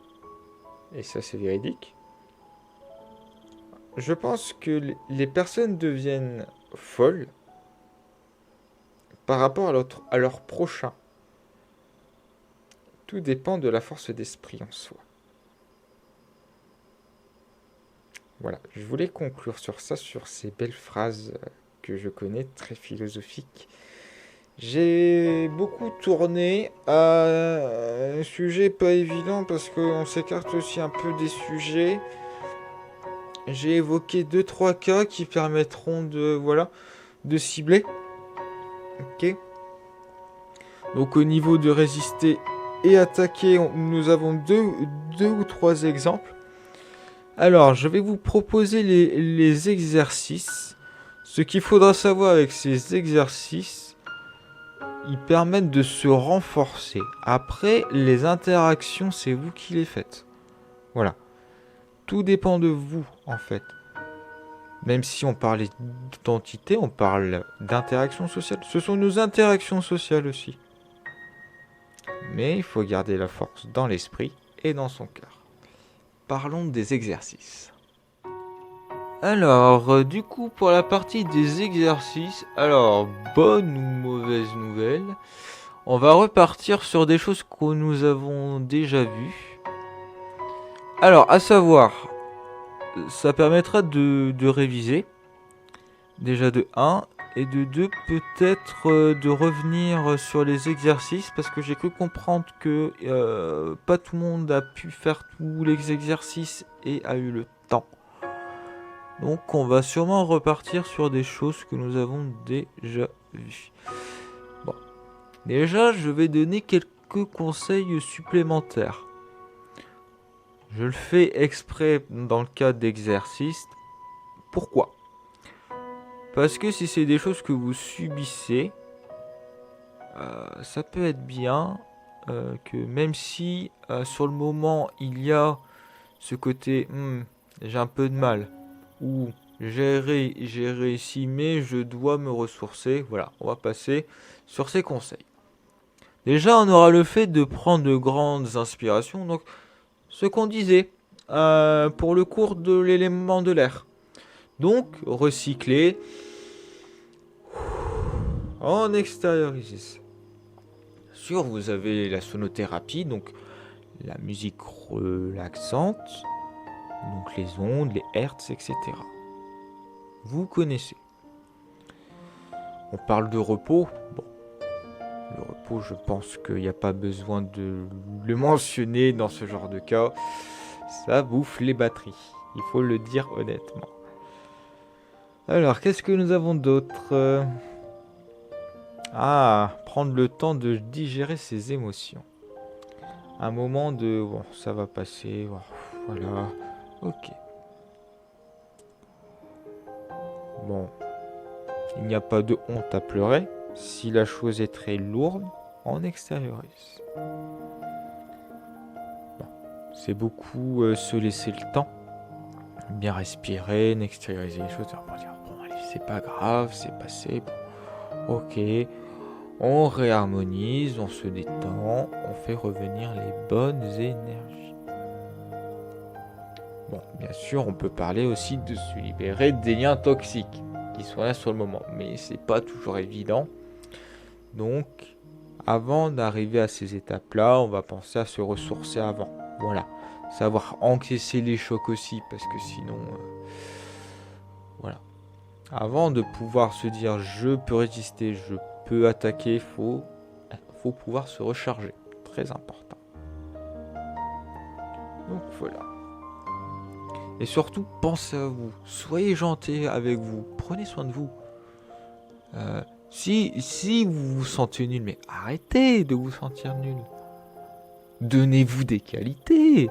et ça c'est véridique, je pense que les personnes deviennent folles par rapport à leur prochain. Tout dépend de la force d'esprit en soi. Voilà, je voulais conclure sur ça, sur ces belles phrases que je connais, très philosophiques. J'ai beaucoup tourné à un sujet pas évident parce qu'on s'écarte aussi un peu des sujets. J'ai évoqué 2-3 cas qui permettront de cibler. Ok. Donc au niveau de résister et attaquer, nous avons deux ou trois exemples. Alors, je vais vous proposer les exercices. Ce qu'il faudra savoir avec ces exercices, ils permettent de se renforcer. Après, les interactions, c'est vous qui les faites. Voilà. Tout dépend de vous, en fait. Même si on parlait d'identité, on parle d'interaction sociale. Ce sont nos interactions sociales aussi. Mais il faut garder la force dans l'esprit et dans son cœur. Parlons des exercices. Alors, du coup, pour la partie des exercices, alors, bonne ou mauvaise nouvelle, on va repartir sur des choses que nous avons déjà vues. Alors, à savoir, ça permettra de réviser, déjà de 1, et de 2, peut-être de revenir sur les exercices, parce que j'ai cru comprendre que pas tout le monde a pu faire tous les exercices et a eu le temps. Donc on va sûrement repartir sur des choses que nous avons déjà vues. Bon. Déjà, je vais donner quelques conseils supplémentaires. Je le fais exprès dans le cas d'exercices. Pourquoi ? Parce que si c'est des choses que vous subissez, ça peut être bien que même si sur le moment il y a ce côté j'ai un peu de mal, ou j'ai réussi mais je dois me ressourcer, voilà, on va passer sur ces conseils. Déjà, on aura le fait de prendre de grandes inspirations, donc ce qu'on disait pour le cours de l'élément de l'air. Donc, recycler, en extérioriser. Sûr, vous avez la sonothérapie, donc la musique relaxante, donc les ondes, les hertz, etc. Vous connaissez. On parle de repos. Bon, le repos, je pense qu'il n'y a pas besoin de le mentionner dans ce genre de cas. Ça bouffe les batteries. Il faut le dire honnêtement. Alors, qu'est-ce que nous avons d'autre ? Prendre le temps de digérer ses émotions. Un moment de bon, ça va passer, Voilà. Ok. Bon. Il n'y a pas de honte à pleurer. Si la chose est très lourde, on extériorise. Bon. C'est beaucoup se laisser le temps. Bien respirer, n'extérioriser les choses. Pour dire, bon, allez, c'est pas grave, c'est passé. Bon. Ok. On réharmonise, on se détend, on fait revenir les bonnes énergies. Bon, bien sûr, on peut parler aussi de se libérer des liens toxiques qui sont là sur le moment, mais c'est pas toujours évident. Donc, avant d'arriver à ces étapes-là, on va penser à se ressourcer avant. Voilà, savoir encaisser les chocs aussi, parce que sinon, voilà. Avant de pouvoir se dire je peux résister, je peux attaquer, faut pouvoir se recharger. Très important. Donc voilà. Et surtout, pensez à vous. Soyez gentil avec vous. Prenez soin de vous. Si vous vous sentez nul, mais arrêtez de vous sentir nul. Donnez-vous des qualités.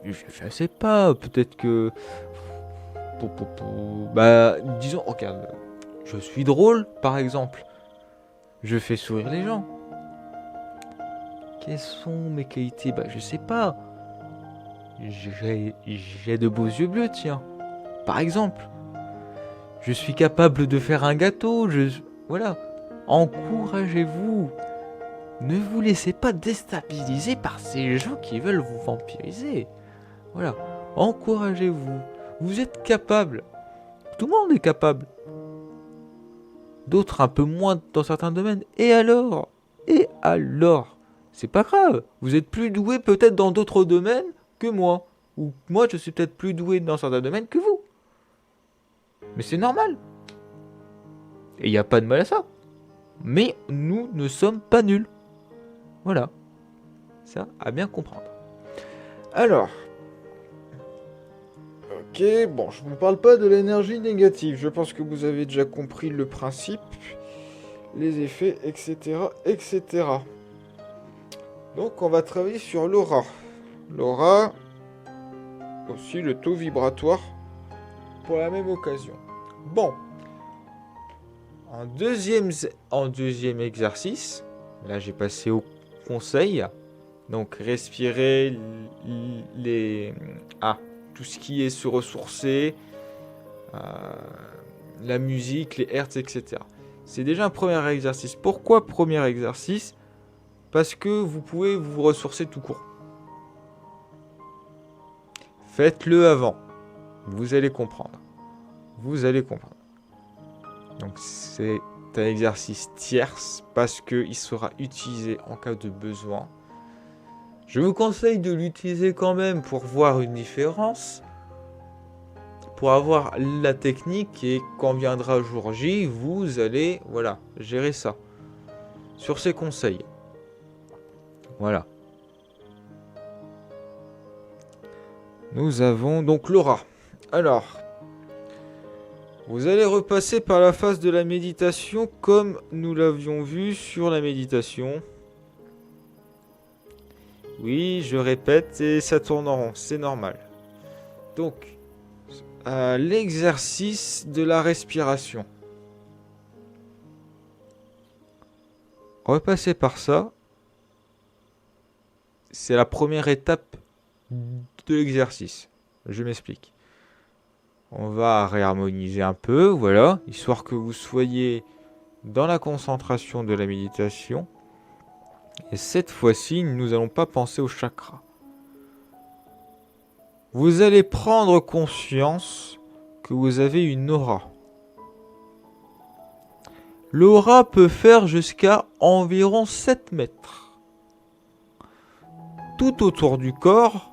Je sais pas. Peut-être que... Bah, disons, regarde. Je suis drôle, par exemple. Je fais sourire les gens. Quelles sont mes qualités? Bah, je sais pas. J'ai de beaux yeux bleus, tiens. Par exemple. Je suis capable de faire un gâteau. Voilà. Encouragez-vous. Ne vous laissez pas déstabiliser par ces gens qui veulent vous vampiriser. Voilà. Encouragez-vous. Vous êtes capable. Tout le monde est capable. D'autres un peu moins dans certains domaines. Et alors? C'est pas grave. Vous êtes plus doué peut-être dans d'autres domaines que moi. Ou moi je suis peut-être plus doué dans certains domaines que vous. Mais c'est normal. Et il n'y a pas de mal à ça. Mais nous ne sommes pas nuls. Voilà. Ça, à bien comprendre. Alors. Ok, bon, je ne vous parle pas de l'énergie négative. Je pense que vous avez déjà compris le principe, les effets, etc., etc. Donc, on va travailler sur l'aura. L'aura, aussi le taux vibratoire, pour la même occasion. Bon. En deuxième exercice, là j'ai passé au conseil. Donc respirer tout ce qui est se ressourcer, la musique, les hertz, etc. C'est déjà un premier exercice. Pourquoi premier exercice? Parce que vous pouvez vous ressourcer tout court. Faites-le avant. Vous allez comprendre. Donc c'est un exercice tierce parce qu'il sera utilisé en cas de besoin. Je vous conseille de l'utiliser quand même pour voir une différence, pour avoir la technique, et quand viendra jour J, vous allez gérer ça. Sur ces conseils. Voilà. Nous avons donc l'aura. Alors, vous allez repasser par la phase de la méditation comme nous l'avions vu sur la méditation. Oui, je répète et ça tourne en rond, c'est normal. Donc, l'exercice de la respiration. Repassez par ça. C'est la première étape de l'exercice. Je m'explique. On va réharmoniser un peu, voilà, histoire que vous soyez dans la concentration de la méditation. Et cette fois-ci, nous n'allons pas penser au chakra. Vous allez prendre conscience que vous avez une aura. L'aura peut faire jusqu'à environ 7 mètres. Tout autour du corps,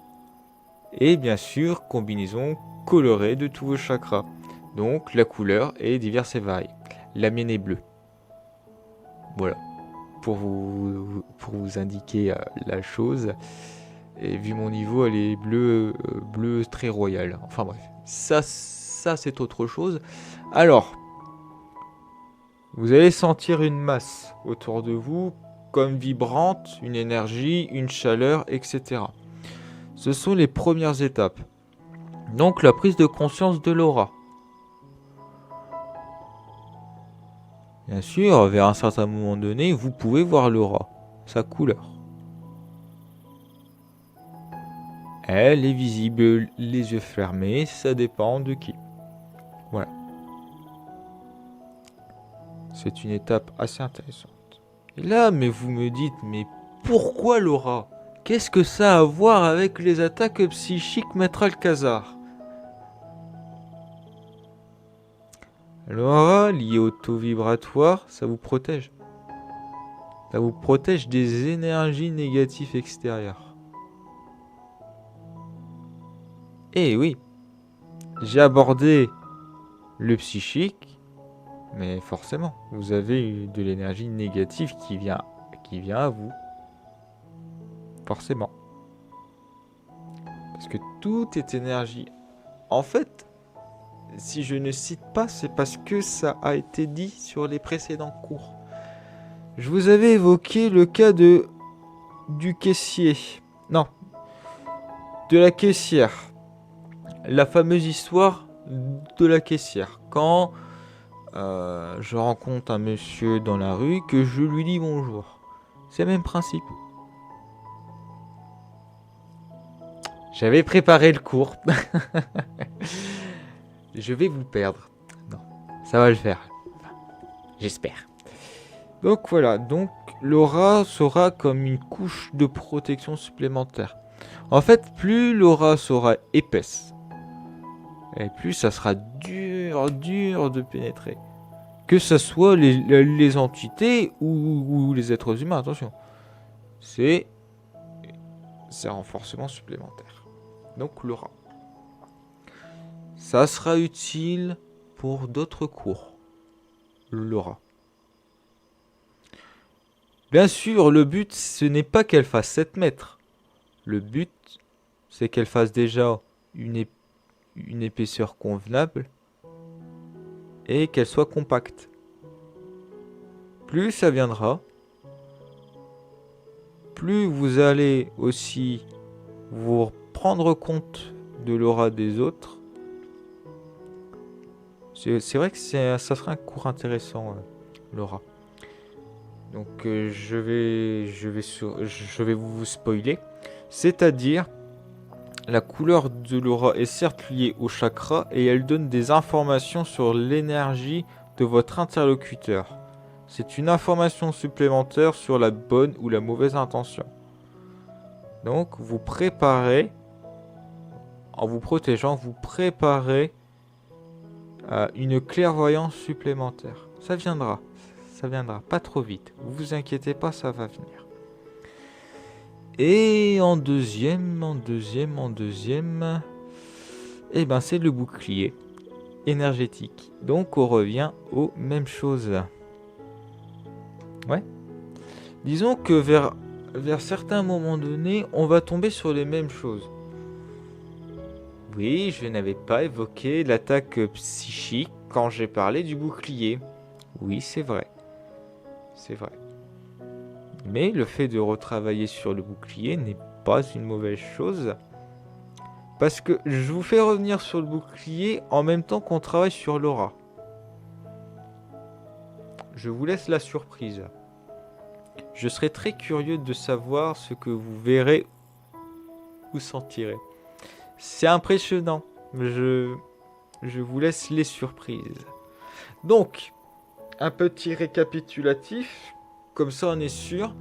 et bien sûr, combinaison colorée de tous vos chakras. Donc, la couleur est diverse et variée. La mienne est bleue. Voilà. Pour vous indiquer la chose. Et vu mon niveau, elle est bleue très royale. Enfin bref, ça c'est autre chose. Alors, vous allez sentir une masse autour de vous, comme vibrante, une énergie, une chaleur, etc. Ce sont les premières étapes. Donc la prise de conscience de l'aura. Bien sûr, vers un certain moment donné, vous pouvez voir l'aura, sa couleur. Elle est visible les yeux fermés, ça dépend de qui. Voilà. C'est une étape assez intéressante. Et là, mais vous me dites, mais pourquoi l'aura? Qu'est-ce que ça a à voir avec les attaques psychiques, Maître Alcazar? L'aura, liée au taux vibratoire, ça vous protège. Ça vous protège des énergies négatives extérieures. Et oui, j'ai abordé le psychique, mais forcément, vous avez de l'énergie négative qui vient à vous. Forcément. Parce que tout est énergie. En fait, si je ne cite pas, c'est parce que ça a été dit sur les précédents cours. Je vous avais évoqué le cas du caissier. Non, de la caissière. La fameuse histoire de la caissière. Quand je rencontre un monsieur dans la rue, que je lui dis bonjour. C'est le même principe. J'avais préparé le cours. Je vais vous perdre. Non, ça va le faire. Enfin, j'espère. Donc voilà, donc l'aura sera comme une couche de protection supplémentaire. En fait, plus l'aura sera épaisse, et plus ça sera dur de pénétrer. Que ce soit les entités ou les êtres humains, attention. C'est un renforcement supplémentaire. Donc l'aura. Ça sera utile pour d'autres cours. L'aura. Bien sûr, le but, ce n'est pas qu'elle fasse 7 mètres. Le but, c'est qu'elle fasse déjà une épaisseur convenable et qu'elle soit compacte. Plus ça viendra, plus vous allez aussi vous prendre compte de l'aura des autres. C'est vrai que ça sera un cours intéressant, l'aura. Donc je vais vous spoiler. C'est-à-dire, la couleur de l'aura est certes liée au chakra et elle donne des informations sur l'énergie de votre interlocuteur. C'est une information supplémentaire sur la bonne ou la mauvaise intention. Donc vous préparez, en vous protégeant, vous préparez une clairvoyance supplémentaire. Ça viendra, pas trop vite. Vous inquiétez pas, ça va venir. Et en deuxième, eh ben c'est le bouclier énergétique. Donc on revient aux mêmes choses. Ouais. Disons que vers certains moments donnés, on va tomber sur les mêmes choses. Oui, je n'avais pas évoqué l'attaque psychique quand j'ai parlé du bouclier. Oui, c'est vrai. C'est vrai. Mais le fait de retravailler sur le bouclier n'est pas une mauvaise chose. Parce que je vous fais revenir sur le bouclier en même temps qu'on travaille sur l'aura. Je vous laisse la surprise. Je serai très curieux de savoir ce que vous verrez ou sentirez. C'est impressionnant. Je vous laisse les surprises. Donc, un petit récapitulatif. Comme ça, on est sûr.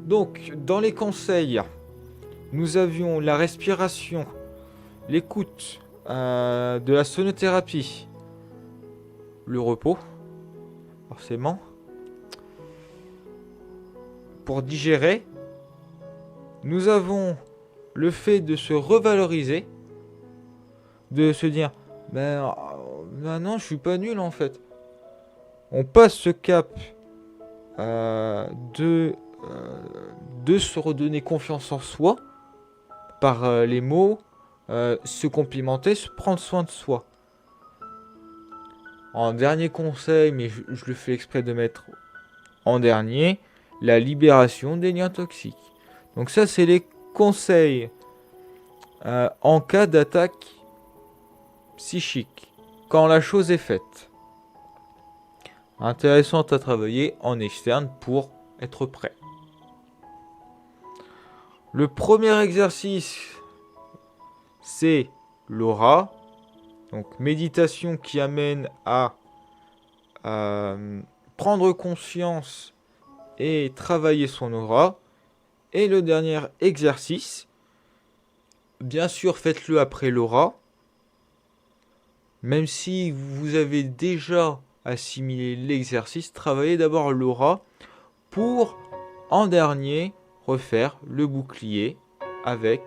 Donc, dans les conseils, nous avions la respiration, l'écoute, de la sonothérapie, le repos, forcément. Pour digérer, nous avons le fait de se revaloriser, de se dire ben non, je suis pas nul en fait. On passe ce cap de se redonner confiance en soi par les mots, se complimenter, se prendre soin de soi. En dernier conseil, mais je le fais exprès de mettre en dernier, la libération des liens toxiques. Donc ça, c'est les conseils en cas d'attaque psychique, quand la chose est faite. Intéressant à travailler en externe pour être prêt. Le premier exercice, c'est l'aura. Donc méditation qui amène à prendre conscience et travailler son aura. Et le dernier exercice, bien sûr faites-le après l'aura. Même si vous avez déjà assimilé l'exercice, travaillez d'abord l'aura pour en dernier refaire le bouclier avec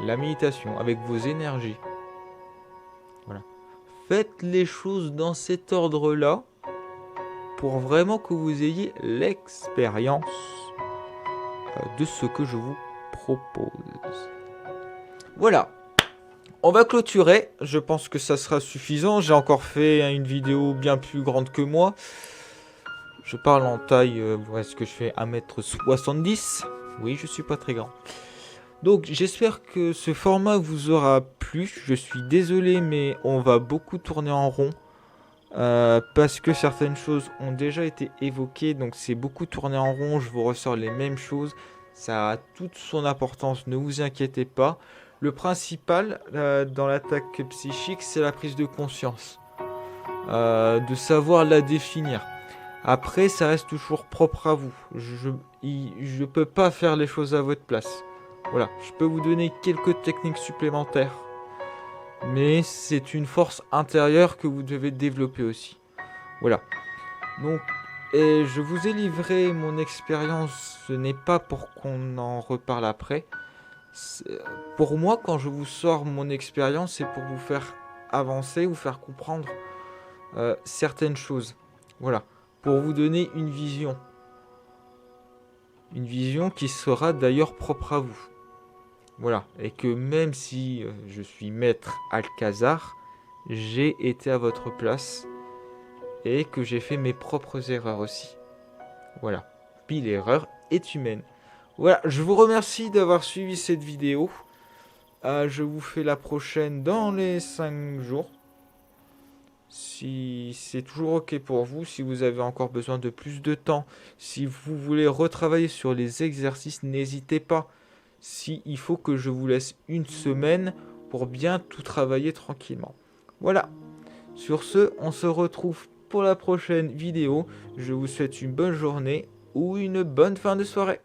la méditation, avec vos énergies. Voilà. Faites les choses dans cet ordre-là pour vraiment que vous ayez l'expérience de ce que je vous propose. Voilà. On va clôturer. Je pense que ça sera suffisant. J'ai encore fait une vidéo bien plus grande que moi. Je parle en taille, est-ce que je fais 1m70 ? Oui, je suis pas très grand. Donc j'espère que ce format vous aura plu. Je suis désolé, mais on va beaucoup tourner en rond. Parce que certaines choses ont déjà été évoquées. Donc c'est beaucoup tourner en rond. Je vous ressors les mêmes choses. Ça a toute son importance, ne vous inquiétez pas. Le principal dans l'attaque psychique, c'est la prise de conscience. De savoir la définir. Après, ça reste toujours propre à vous. Je peux pas faire les choses à votre place. Voilà, je peux vous donner quelques techniques supplémentaires. Mais c'est une force intérieure que vous devez développer aussi. Voilà. Donc, et je vous ai livré mon expérience. Ce n'est pas pour qu'on en reparle après. Pour moi, quand je vous sors mon expérience, c'est pour vous faire avancer, vous faire comprendre certaines choses. Voilà. Pour vous donner une vision. Une vision qui sera d'ailleurs propre à vous. Voilà. Et que même si je suis maître Alcazar, j'ai été à votre place et que j'ai fait mes propres erreurs aussi. Voilà. Puis l'erreur est humaine. Voilà. Je vous remercie d'avoir suivi cette vidéo. Je vous fais la prochaine dans les 5 jours. Si c'est toujours ok pour vous, si vous avez encore besoin de plus de temps, si vous voulez retravailler sur les exercices, n'hésitez pas. Si il faut que je vous laisse une semaine pour bien tout travailler tranquillement. Voilà. Sur ce, on se retrouve pour la prochaine vidéo. Je vous souhaite une bonne journée ou une bonne fin de soirée.